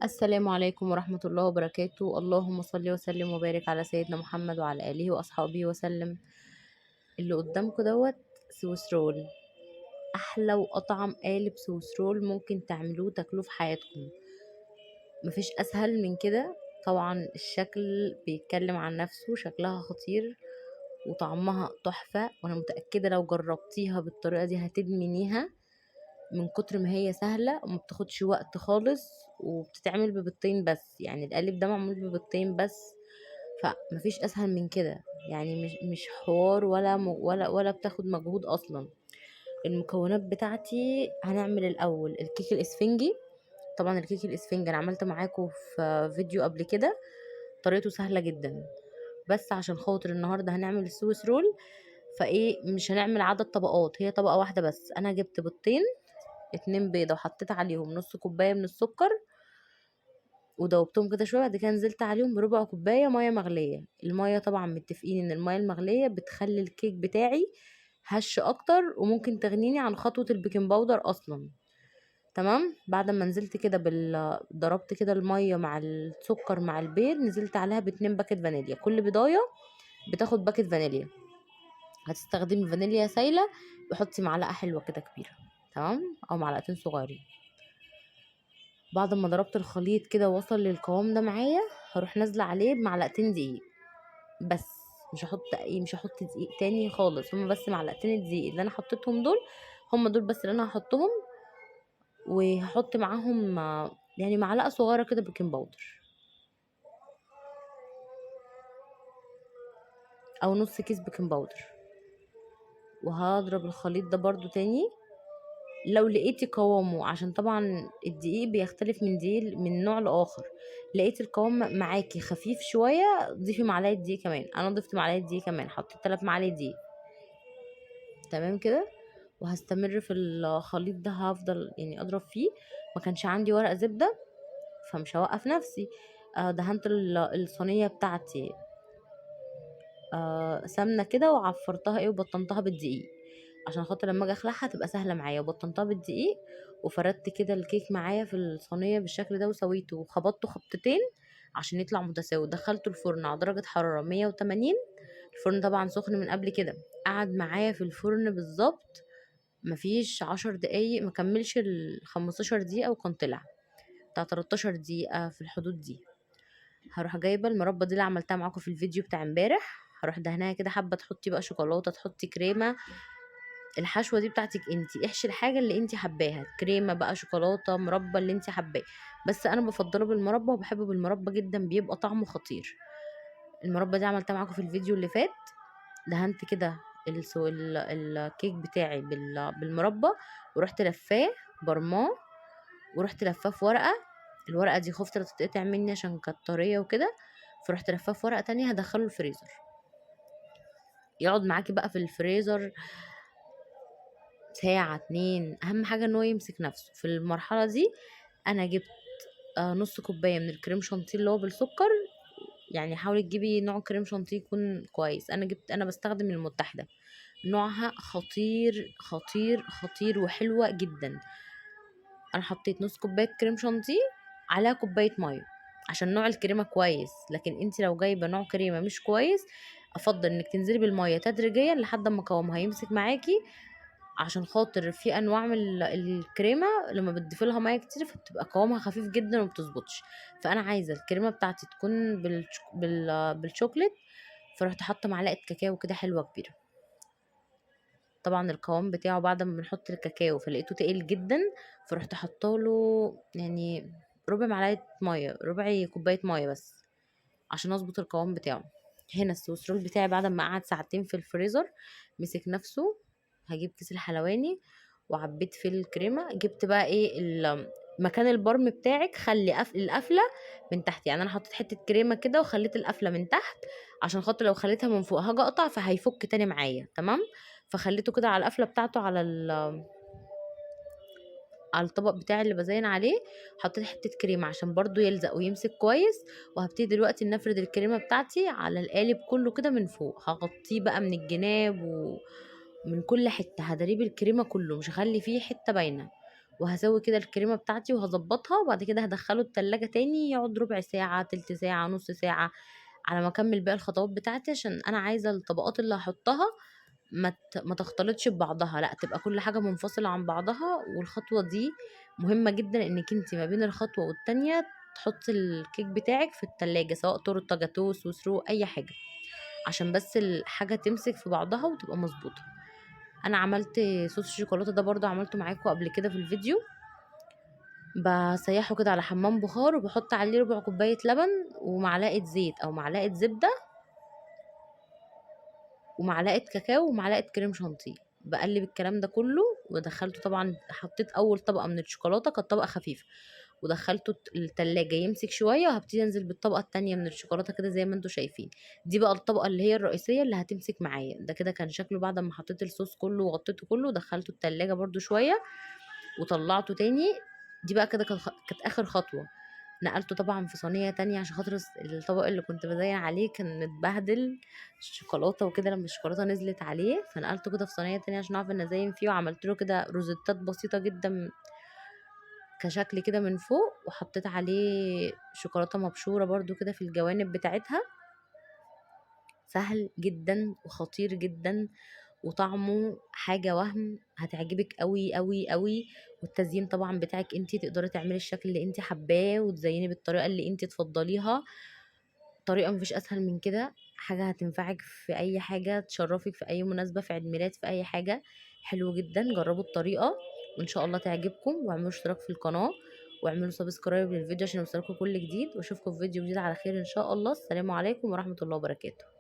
السلام عليكم ورحمة الله وبركاته. اللهم صل وسلم وبارك على سيدنا محمد وعلى آله وأصحابه وسلم. اللي قدامكم دوت سويس رول، أحلى وأطعم قالب سويس رول ممكن تعملوه تاكلوه في حياتكم. مفيش أسهل من كده. طبعا الشكل بيتكلم عن نفسه، شكلها خطير وطعمها تحفة، وأنا متأكدة لو جربتيها بالطريقة دي هتدمنيها من كتر ما هي سهلة وما بتاخدش وقت خالص، وبتتعمل ببيضتين بس. يعني القالب ده معمول ببيضتين بس، فمفيش اسهل من كده. يعني مش حوار ولا بتاخد مجهود اصلا. المكونات بتاعتي: هنعمل الاول الكيك الاسفنجي. طبعا الكيك الاسفنجي انا عملت معاكم في فيديو قبل كده، طريقته سهلة جدا. بس عشان خاطر النهارده هنعمل السويس رول، فايه مش هنعمل عدد طبقات، هي طبقة واحدة بس. انا جبت بيضتين، 2 بيضة، وحطيت عليهم نص كوباية من السكر ودوبتهم كده شويه. بعد كده نزلت عليهم بربع كوبايه ميه مغليه. الميه طبعا متفقين ان الميه المغليه بتخلي الكيك بتاعي هش اكتر، وممكن تغنيني عن خطوه البيكنج باودر اصلا. تمام. بعد ما نزلت كده ضربت كده الميه مع السكر مع البيض، نزلت عليها ب2 باكت فانيليا. كل بضايه بتاخد باكت فانيليا. هتستخدمي فانيليا سايله، بحطي معلقه حلوه كده كبيره، تمام، او معلقتين صغيرين. بعد ما ضربت الخليط كده وصل للقوام ده معايا، هروح نازله عليه بمعلقتين دقيق بس. مش هحط دقيق تاني خالص، هما بس معلقتين الدقيق اللي انا حطيتهم دول، هما دول بس اللي انا هحطهم. وهحط معاهم يعني معلقه صغيره كده بيكنج باودر، او نص كيس بيكنج باودر. وهضرب الخليط ده برضو تاني. لو لقيتي قوامه، عشان طبعا الدقيق بيختلف من دقيق من نوع لاخر، لقيت القوام معاكي خفيف شويه، ضيفي معلقه دقيق كمان. انا ضفت معلقه دقيق كمان، حطيت 3 معالق دقيق. تمام كده. وهستمر في الخليط ده، هفضل يعني اضرب فيه. ما كانش عندي ورق زبده، فمش هوقف نفسي. دهنت الصينيه بتاعتي سمنه كده، وعفرتها وبطنتها بالدقيق، عشان خاطر لما اجي اخلعها تبقى سهله معايا. وبطنتها بالدقيق، وفردت كده الكيك معايا في الصينيه بالشكل ده، وسويته وخبطته خبطتين عشان يطلع متساوي. دخلته الفرن على درجه حراره 180. الفرن طبعا سخن من قبل كده. قعد معايا في الفرن بالظبط مفيش 10 دقايق، مكملش 15 دقيقة وكان طلع بتاع 13 دقيقة في الحدود دي. هروح جايبة المربى دي اللي عملتها معاكم في الفيديو بتاع امبارح، هروح دهنها كده حبة. تحطي بقى شوكولاتة، تحطي كريمة، الحشوة دي بتاعتك انتي. احشي الحاجة اللي انتي حباها، كريمة بقى، شوكولاتة، مربى، اللي انتي حباه. بس انا بفضله بالمربى وبحبه بالمربى جدا، بيبقى طعمه خطير. المربى دي عملتها معاكم في الفيديو اللي فات. دهنت كده الكيك بتاعي بالمربى، ورحت لفاه برماه، ورحت لفاه في ورقة. الورقة دي خفت لا تتقطع مني عشان كانت طرية وكده، فرحت لفاه في ورقة تانية. هدخله الفريزر، يقعد معاكي بقى في الفريزر ساعة 2. أهم حاجة ان هو يمسك نفسه في المرحلة دي. أنا جبت نص كوباية من الكريم شانتيه اللي هو بالسكر. يعني حاولي تجيبي نوع كريم شانتيه يكون كويس. انا بستخدم المتحدة، نوعها خطير خطير خطير وحلوة جدا. انا حطيت نص كوبايه كريم شانتيه عليها كوبايه ميه عشان نوع الكريمه كويس. لكن انت لو جايبه نوع كريمه مش كويس، افضل انك تنزلي بالميه تدريجيا لحد ما قوامها يمسك معاكي. عشان خاطر في انواع من الكريمه لما بتضيفي لها ميه كتير فبتبقى قوامها خفيف جدا ومبتظبطش. فانا عايزه الكريمه بتاعتي تكون بالشوكليت. فرحت حاطه معلقه كاكاو كده حلوه كبيره. طبعا القوام بتاعه بعد ما بنحط الكاكاو فلقيته تقيل جدا، فرحت حطاله يعني ربع معلقه ميه، ربع كوبايه ميه بس، عشان اظبط القوام بتاعه. هنا السويس رول بتاعي بعد ما قعد ساعتين في الفريزر مسك نفسه. هجيب كيس الحلواني وعبيت فيه الكريمه. جبت بقى مكان البرم بتاعك خلي القفله من تحت. يعني انا حطيت حته كريمه كده وخليت القفله من تحت، عشان خاطر لو خليتها من فوق هاجي اقطع فهيفك تاني معايا. تمام. فخليته كده على القفله بتاعته، على الطبق بتاعي اللي بزين عليه. حطيت حته كريمه عشان برضو يلزق ويمسك كويس. وهبتدي دلوقتي نفرد الكريمه بتاعتي على القالب كله كده من فوق. هغطيه بقى من الجناب ومن كل حته، هدريب الكريمه كله، مش هخلي فيه حته باينه. وهسوي كده الكريمة بتاعتي وهظبطها، وبعد كده هدخله التلاجة تاني يقعد ربع ساعة، تلت ساعة، نص ساعة، على ما اكمل باقي الخطوات بتاعتي، عشان انا عايزة الطبقات اللي هحطها ما تختلطش ببعضها، لا تبقى كل حاجة منفصلة عن بعضها. والخطوة دي مهمة جدا، انك انت ما بين الخطوة والتانية تحطي الكيك بتاعك في التلاجة، سواء تورته، جاتوه، سوسرو، اي حاجة، عشان بس الحاجة تمسك في بعضها وتبقى مظبوطة. انا عملت صوص الشوكولاتة ده برضو، عملته معاكم قبل كده في الفيديو. بسيحه كده على حمام بخار، وبحط عليه ربع كوباية لبن ومعلقة زيت او معلقة زبدة ومعلقة كاكاو ومعلقة كريم شانتيه. بقلب الكلام ده كله ودخلته، طبعا حطيت اول طبقة من الشوكولاتة، كانت طبقة خفيفة، ودخلته التلاجة يمسك شوية، وهبتدي انزل بالطبقة التانية من الشوكولاتة كده زي ما انتوا شايفين. دي بقى الطبقة اللي هي الرئيسية اللي هتمسك معايا. ده كده كان شكله بعد ما حطيت الصوص كله وغطيته كله، ودخلته التلاجة برضو شوية وطلعته تاني. دي بقى كده كانت اخر خطوة. نقلته طبعا في صينية تانية، عشان خاطر الطبق اللي كنت بزين عليه كان متبهدل الشوكولاتة وكده لما الشوكولاتة نزلت عليه، فنقلته كده في صينية تانية عشان اعرف ان ازين فيه. وعملت له كده روزيتات بسيطة جدا كشكل كده من فوق، وحطيت عليه شوكولاتة مبشورة برضو كده في الجوانب بتاعتها. سهل جدا وخطير جدا، وطعمه حاجة وهم، هتعجبك قوي قوي قوي. والتزيين طبعا بتاعك انتي، تقدري تعملي الشكل اللي انتي حباه وتزيني بالطريقة اللي انتي تفضليها. طريقة مفيش اسهل من كده، حاجة هتنفعك في اي حاجة، تشرفك في اي مناسبة، في عيد ميلاد، في اي حاجة. حلو جدا، جربوا الطريقة وان شاء الله تعجبكم. واعملوا اشتراك في القناة، واعملوا سبسكرايب للفيديو عشان يوصلكم كل جديد. واشوفكم في فيديو جديد على خير ان شاء الله. السلام عليكم ورحمة الله وبركاته.